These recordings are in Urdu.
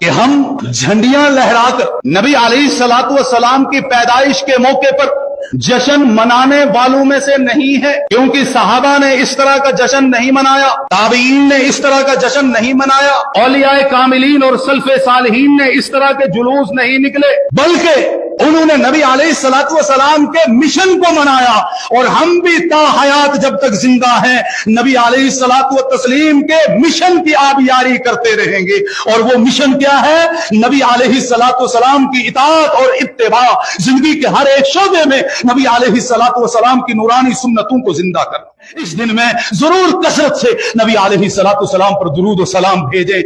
کہ ہم جھنڈیاں لہرا کر نبی علیہ الصلوۃ والسلام کی پیدائش کے موقع پر جشن منانے والوں میں سے نہیں ہے، کیونکہ صحابہ نے اس طرح کا جشن نہیں منایا، تابعین نے اس طرح کا جشن نہیں منایا، اولیاء کاملین اور سلف صالحین نے اس طرح کے جلوس نہیں نکلے، بلکہ انہوں نے نبی علیہ الصلوۃ والسلام کے مشن کو منایا۔ اور ہم بھی تا حیات جب تک زندہ ہیں نبی علیہ الصلوۃ والتسلیم کے مشن کی آبیاری کرتے رہیں گے۔ اور وہ مشن کیا ہے؟ نبی علیہ الصلوۃ والسلام کی اطاعت اور اتباع، زندگی کے ہر ایک شعبے میں نبی علیہ الصلوۃ والسلام کی نورانی سنتوں کو زندہ کرنا۔ اس دن میں ضرور کثرت سے نبی علیہ الصلوۃ والسلام پر درود و سلام بھیجیں۔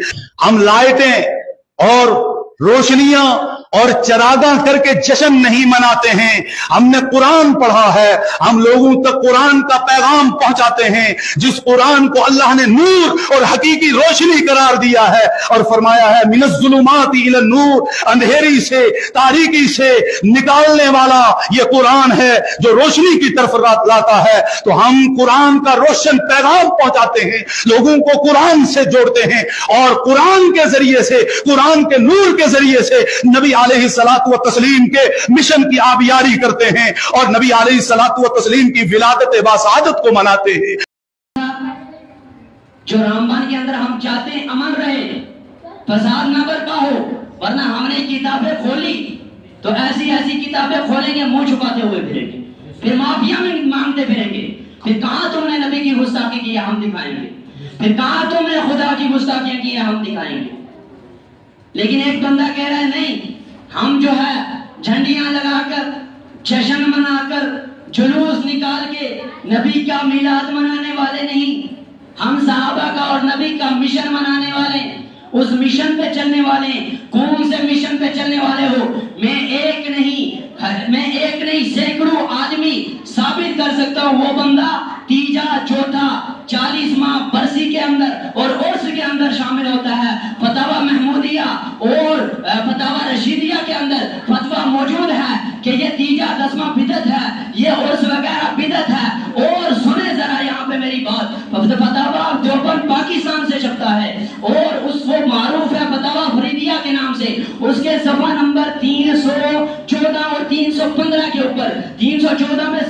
ہم لائٹیں اور روشنیاں اور چراغاں کر کے جشن نہیں مناتے ہیں، ہم نے قرآن پڑھا ہے، ہم لوگوں تک قرآن کا پیغام پہنچاتے ہیں، جس قرآن کو اللہ نے نور اور حقیقی روشنی قرار دیا ہے اور فرمایا ہے من الظلمات الی النور، اندھیری سے تاریکی سے نکالنے والا یہ قرآن ہے جو روشنی کی طرف لاتا ہے۔ تو ہم قرآن کا روشن پیغام پہنچاتے ہیں، لوگوں کو قرآن سے جوڑتے ہیں، اور قرآن کے ذریعے سے، قرآن کے نور کے ذریعے سے نبی علیہ الصلوۃ والتسلیم کے مشن کی آبیاری کرتے ہیں اور نبی علیہ الصلوۃ والتسلیم کی ولادت باسعادت کو مناتے ہیں۔ جو رمضان کے اندر ہم چاہتے ہیں امن رہے، فساد نہ برپا ہو، ورنہ ہم نے کتابیں کھولی تو ایسی ایسی کتابیں کھولیں گے منہ چھپاتے ہوئے پھریں گے، پھر معافیا میں مانگتے پھریں گے، پھر کہاں تم نے نبی کی گستاخی کی ہے ہم دکھائیں گے، پھر کہاں تم نے خدا کی گستاخیاں کی ہے ہم دکھائیں گے۔ لیکن ایک بندہ کہہ رہا ہے نہیں، ہم جو ہے جھنڈیاں لگا کر، جشن منا کر، جلوس نکال کے نبی کا میلاد منانے والے نہیں، ہم صحابہ کا اور نبی کا مشن منانے والے ہیں، اس مشن پہ چلنے والے ہیں۔ کون سے مشن پہ چلنے والے ہو؟ میں ایک نہیں سینکڑوں آدمی ثابت کر سکتا ہوں، وہ بندہ تیجا چوتھا 40 ماہ برسی کے اندر اور عرس کے اندر شامل ہوتا ہے۔ فتاوی محمودیہ اور فتاوی رشیدیہ کے اندر فتویٰ موجود ہے کہ یہ تیجا 10واں بدعت ہے، یہ عرس وغیرہ بدعت ہے۔ اور سنیں ذرا یہاں پہ میری بات، فتاوی دیوبند پاکستان سے چھپتا ہے اور اس کو معروف ہے فتاوی فریدیہ کے نام سے، اس کے صفحہ نمبر 314 اور 315 کے اوپر 314 میں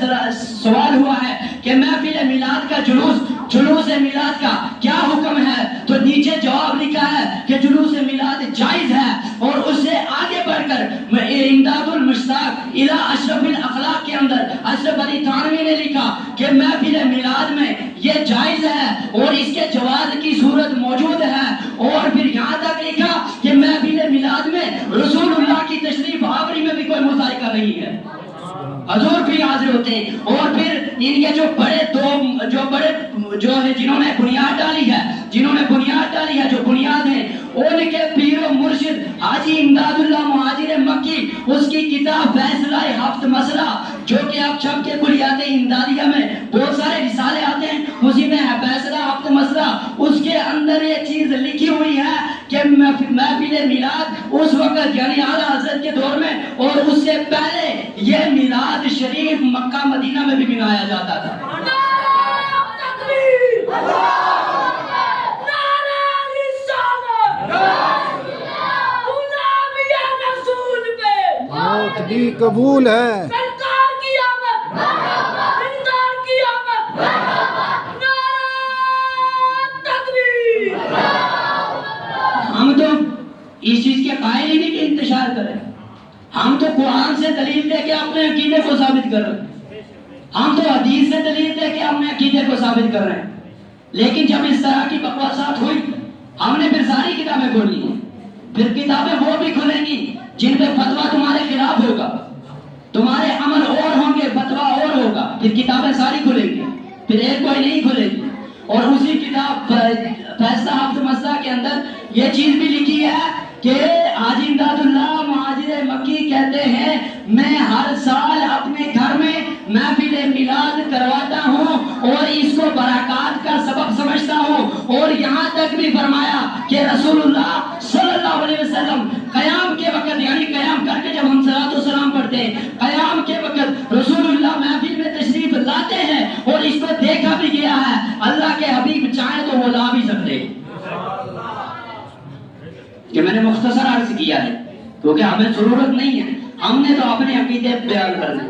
سوال ہوا ہے کہ محفل میلاد کا جلوس میلاد کا کیا حکم ہے، تو نیچے جواب لکھا ہے کہ جلوس میلاد جائز ہے۔ اور اس سے آگے بڑھ کر امداد المشتاق الی اشرف الاخلاق کے اندر اشرف علی تھانوی نے لکھا کہ محفل میلاد میں یہ جائز ہے اور اس کے جواز کی صورت موجود ہے۔ اور پھر یہاں تک لکھا کہ محفل میلاد میں رسول اللہ کی تشریف آوری میں بھی کوئی مذائقہ نہیں ہے، حضور بھی حاضر ہوتے ہیں۔ اور پھر ان کے جو ہے جنہوں نے بنیاد ڈالی ہے جو بنیاد ہے، ان کے پیر و مرشد حاجی امداد اللہ مہاجر مکی، اس کی کتاب فیصلہ ہفت مسئلہ جو کہ اب چھپ کے کلیات امدادیہ میں بہت سارے رسالے آتے ہیں، اسی میں ہے فیصلہ ہفت مسئلہ، اس کے اندر یہ چیز لکھی ہوئی ہے کہ محفل میلاد اس وقت یعنی اعلیٰ حضرت کے دور میں اور اس سے پہلے یہ میلاد شریف مکہ مدینہ میں بھی منایا جاتا تھا۔ موت بھی قبول ہے۔ ہم تو اس چیز کے قائل ہی نہیں کہ انتشار کریں، ہم تو قرآن سے دلیل دے کے اپنے عقیدے کو ثابت کر رہے ہیں، ہم تو حدیث سے دلیل دے کے اپنے عقیدے کو ثابت کر رہے ہیں۔ لیکن جب اس طرح کی بکواسات ہوئی، ہم نے پھر ساری کتابیں کھولی ہیں، پھر کتابیں وہ بھی کھلیں گی جن پہ فتویٰ تمہارے خلاف ہوگا، تمہارے عمل اور ہوں گے، فتویٰ اور ہوگا، پھر کتابیں ساری کھلیں گی، پھر ایک کوئی نہیں کھلے گی۔ اور اسی کتاب فیصلہ ہفت مسئلہ کے اندر یہ چیز بھی لکھی ہے کہ حاجی امداد اللہ مہاجر مکی کہتے ہیں میں ہر سال اپنے گھر میں محفل میلاد کرواتا ہوں اور اس کو برکات کا سبب سمجھتا ہوں۔ اور یہاں تک بھی فرمایا کہ رسول اللہ صلی اللہ علیہ وسلم قیام کے وقت یعنی قیام کر کے جب ہم صلاۃ و سلام پڑھتے ہیں، قیام کے وقت رسول اللہ محفل میں تشریف لاتے ہیں اور اس کو دیکھا بھی گیا ہے، اللہ کے حبیب چاہیں تو وہ لا بھی سکتے ہیں۔ کہ میں نے مختصر عرض کیا ہے، کیونکہ ہمیں ضرورت نہیں ہے. ہم نے تو اپنے عقیدے بیان کرنے،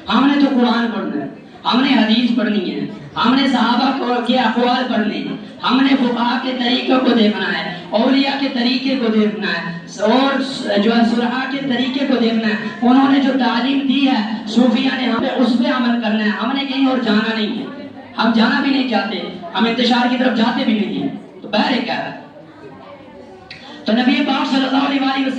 ہم نے تو قرآن پڑھنا ہے، ہم نے حدیث پڑھنی ہے، ہم نے صحابہ کے اقوال پڑھنے ہیں، ہم نے فقہاء کے طریقے کو دیکھنا ہے، اولیاء کے طریقے کو دیکھنا ہے، اور جو ہے صلحاء کے طریقے کو دیکھنا ہے. انہوں نے جو تعلیم دی ہے صوفیہ نے، ہمیں اس پہ عمل کرنا ہے. ہم نے کہیں اور جانا نہیں ہے، ہم جانا بھی نہیں چاہتے، ہم انتشار کی طرف جاتے بھی نہیں ہیں. تو بہر کیا ہے، تو نبی پاک صلی اللہ علیہ وسلم